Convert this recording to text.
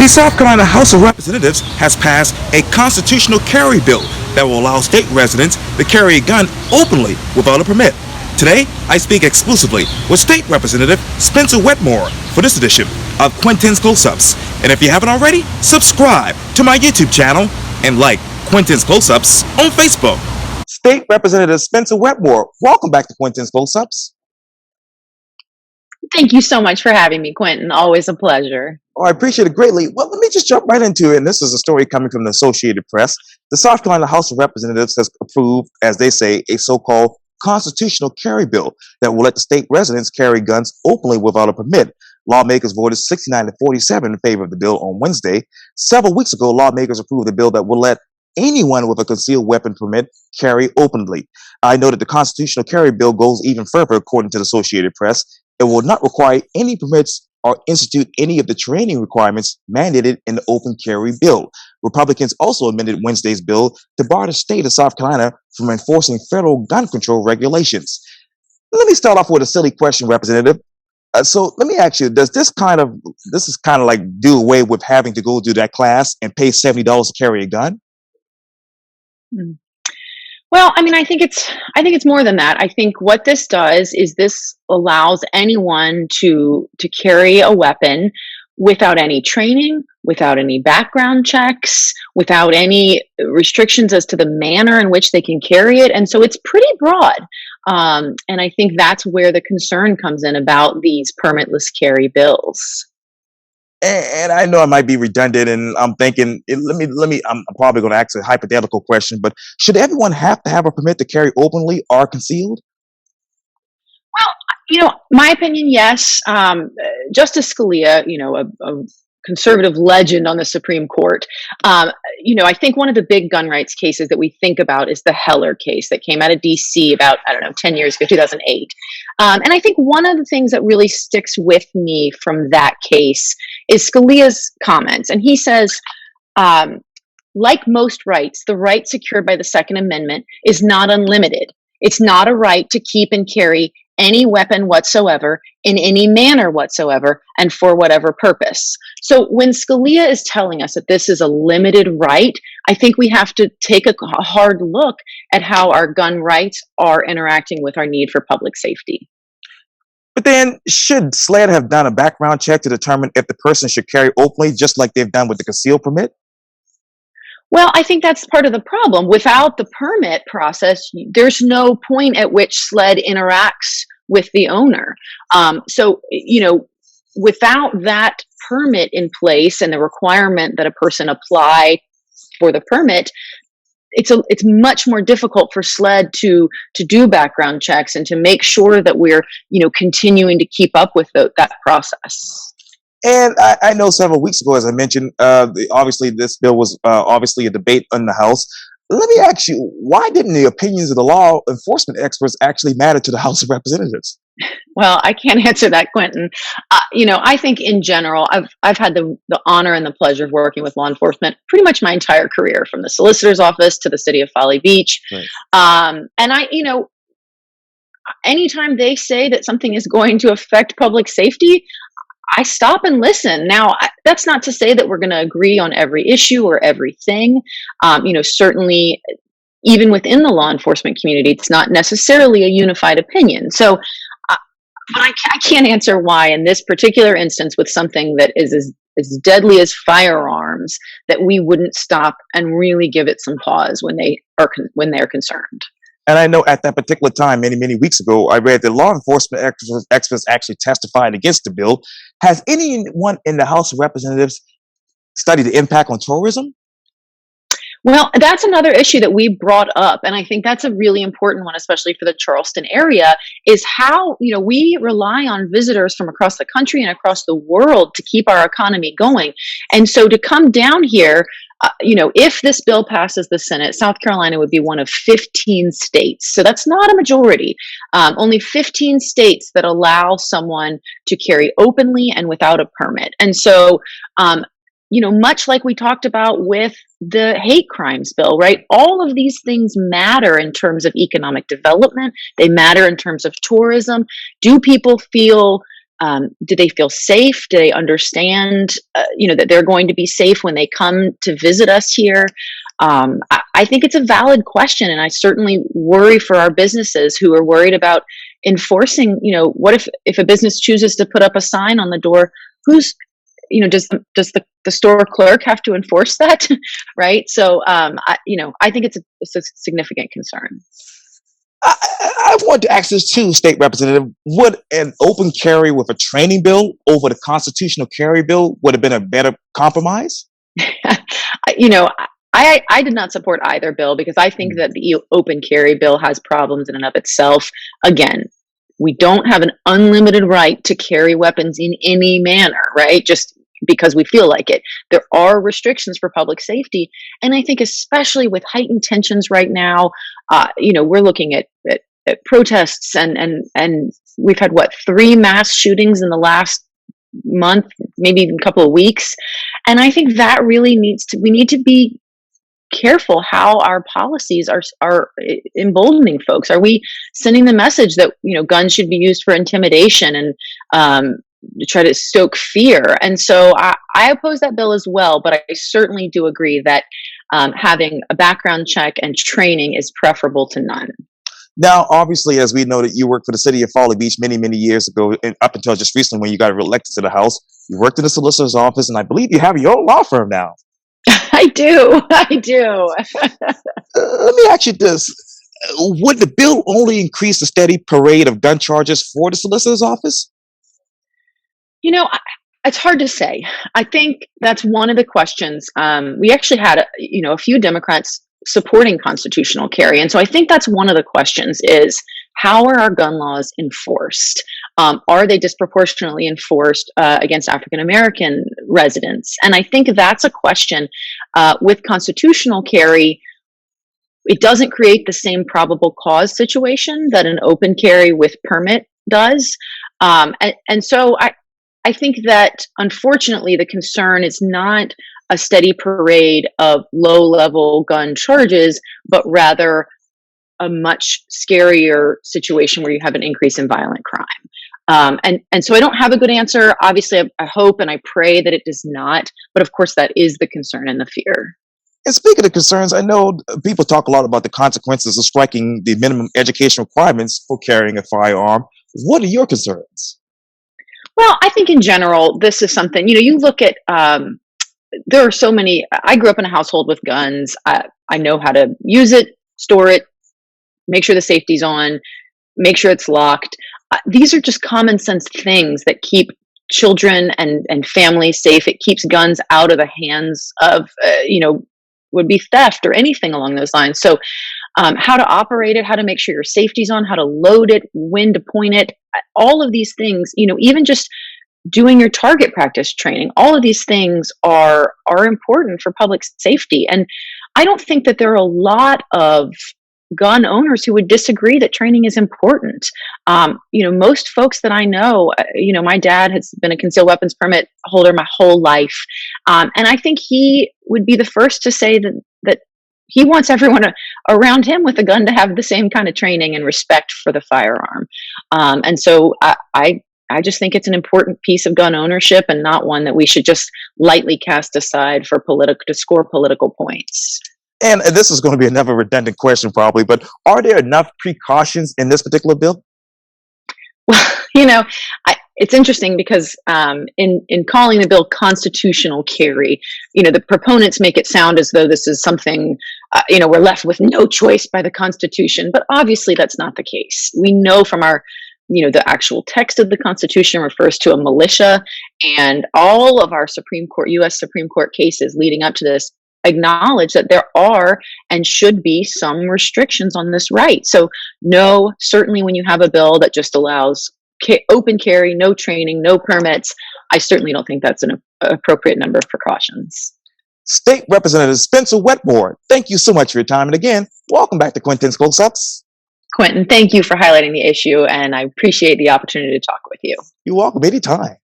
The South Carolina House of Representatives has passed a constitutional carry bill that will allow state residents to carry a gun openly without a permit. Today, I speak exclusively with State Representative Spencer Wetmore for this edition of Quintin's Close-Ups. And if you haven't already, subscribe to my YouTube channel and like Quintin's Close-Ups on Facebook. State Representative Spencer Wetmore, welcome back to Quintin's Close-Ups. Thank you so much for having me, Quintin. Always a pleasure. Oh, I appreciate it greatly. Well, let me just jump right into it. And this is a story coming from the Associated Press. The South Carolina House of Representatives has approved, as they say, a so-called constitutional carry bill that will let the state residents carry guns openly without a permit. Lawmakers voted 69 to 47 in favor of the bill on Wednesday. Several weeks ago, lawmakers approved a bill that will let anyone with a concealed weapon permit carry openly. I know that the constitutional carry bill goes even further, according to the Associated Press. It will not require any permits or institute any of the training requirements mandated in the open carry bill. Republicans also amended Wednesday's bill to bar the state of South Carolina from enforcing federal gun control regulations. Let me start off with a silly question, Representative. So let me ask you, does this is kind of like do away with having to go do that class and pay $70 to carry a gun? Well, I mean, I think it's more than that. I think what this does is this allows anyone to carry a weapon without any training, without any background checks, without any restrictions as to the manner in which they can carry it. And so it's pretty broad. And I think that's where the concern comes in about these permitless carry bills. And I know I might be redundant, and I'm thinking, I'm probably going to ask a hypothetical question, but should everyone have to have a permit to carry openly or concealed? Well, my opinion, yes. Justice Scalia, a conservative legend on the Supreme Court. I think one of the big gun rights cases that we think about is the Heller case that came out of DC about, 10 years ago, 2008. And I think one of the things that really sticks with me from that case is Scalia's comments. And he says, like most rights, the right secured by the Second Amendment is not unlimited. It's not a right to keep and carry any weapon whatsoever in any manner whatsoever and for whatever purpose. So when Scalia is telling us that this is a limited right, I think we have to take a hard look at how our gun rights are interacting with our need for public safety. But then, should SLED have done a background check to determine if the person should carry openly, just like they've done with the concealed permit? Well, I think that's part of the problem. Without the permit process, there's no point at which SLED interacts with the owner. Without that permit in place and the requirement that a person apply for the permit, it's much more difficult for SLED to do background checks and to make sure that we're continuing to keep up with that process. And I know several weeks ago, as I mentioned, obviously this bill was obviously a debate in the House. Let me ask you, why didn't the opinions of the law enforcement experts actually matter to the House of Representatives? Well, I can't answer that, Quintin. I think in general, I've had the honor and the pleasure of working with law enforcement pretty much my entire career, from the solicitor's office to the city of Folly Beach. Right. And anytime they say that something is going to affect public safety, I stop and listen. Now, that's not to say that we're going to agree on every issue or everything. Certainly, even within the law enforcement community, it's not necessarily a unified opinion. So, but I can't answer why in this particular instance with something that is as deadly as firearms, that we wouldn't stop and really give it some pause when they're concerned. And I know at that particular time, many, many weeks ago, I read that law enforcement experts actually testified against the bill. Has anyone in the House of Representatives studied the impact on tourism? Well, that's another issue that we brought up, and I think that's a really important one, especially for the Charleston area, is how, we rely on visitors from across the country and across the world to keep our economy going. And so to come down here, if this bill passes the Senate, South Carolina would be one of 15 states. So that's not a majority. Only 15 states that allow someone to carry openly and without a permit. And so, much like we talked about with the hate crimes bill, right? All of these things matter in terms of economic development. They matter in terms of tourism. Do people feel Do they feel safe? Do they understand, that they're going to be safe when they come to visit us here? I think it's a valid question, and I certainly worry for our businesses who are worried about enforcing. What if a business chooses to put up a sign on the door? Who's does the store clerk have to enforce that? Right. So I think it's a significant concern. I want to ask this too, State Representative. Would an open carry with a training bill over the constitutional carry bill would have been a better compromise? you know, I did not support either bill because I think that the open carry bill has problems in and of itself. Again, we don't have an unlimited right to carry weapons in any manner, right? Just because we feel like it. There are restrictions for public safety. And I think especially with heightened tensions right now, we're looking at protests and we've had 3 mass shootings in the last month, maybe even a couple of weeks. And I think that really we need to be careful how our policies are emboldening folks. Are we sending the message that guns should be used for intimidation and to try to stoke fear? And so I oppose that bill as well, but I certainly do agree that having a background check and training is preferable to none. Now, obviously, as we know that you worked for the city of Folly Beach many, many years ago, and up until just recently when you got reelected to the House, you worked in the solicitor's office, and I believe you have your own law firm now. I do. Let me ask you this. Would the bill only increase the steady parade of gun charges for the solicitor's office? It's hard to say. I think that's one of the questions. We actually had a few Democrats supporting constitutional carry. And so I think that's one of the questions is how are our gun laws enforced? Are they disproportionately enforced against African American residents? And I think that's a question with constitutional carry. It doesn't create the same probable cause situation that an open carry with permit does. And so I think that unfortunately the concern is not a steady parade of low-level gun charges, but rather a much scarier situation where you have an increase in violent crime. And so I don't have a good answer. Obviously, I hope and I pray that it does not. But of course, that is the concern and the fear. And speaking of concerns, I know people talk a lot about the consequences of striking the minimum education requirements for carrying a firearm. What are your concerns? Well, I think in general, this is something, you look at, there are so many, I grew up in a household with guns. I know how to use it, store it, make sure the safety's on, make sure it's locked. These are just common sense things that keep children and families safe. It keeps guns out of the hands of, would be theft or anything along those lines. So how to operate it, how to make sure your safety's on, how to load it, when to point it, all of these things, even just doing your target practice training, all of these things are important for public safety. And I don't think that there are a lot of gun owners who would disagree that training is important. Most folks that I know, my dad has been a concealed weapons permit holder my whole life. And I think he would be the first to say that he wants everyone around him with a gun to have the same kind of training and respect for the firearm. And so I just think it's an important piece of gun ownership and not one that we should just lightly cast aside to score political points. And this is going to be another redundant question probably, but are there enough precautions in this particular bill? Well, it's interesting because in calling the bill constitutional carry, the proponents make it sound as though this is something, we're left with no choice by the Constitution. But obviously that's not the case. We know from our, the actual text of the Constitution refers to a militia, and all of our U.S. Supreme Court cases leading up to this acknowledge that there are and should be some restrictions on this right. So no, certainly when you have a bill that just allows open carry, no training, no permits, I certainly don't think that's an appropriate number of precautions. State Representative Spencer Wetmore, thank you so much for your time. And again, welcome back to Quintin's Close-Ups. Quintin, thank you for highlighting the issue, and I appreciate the opportunity to talk with you. You're welcome anytime.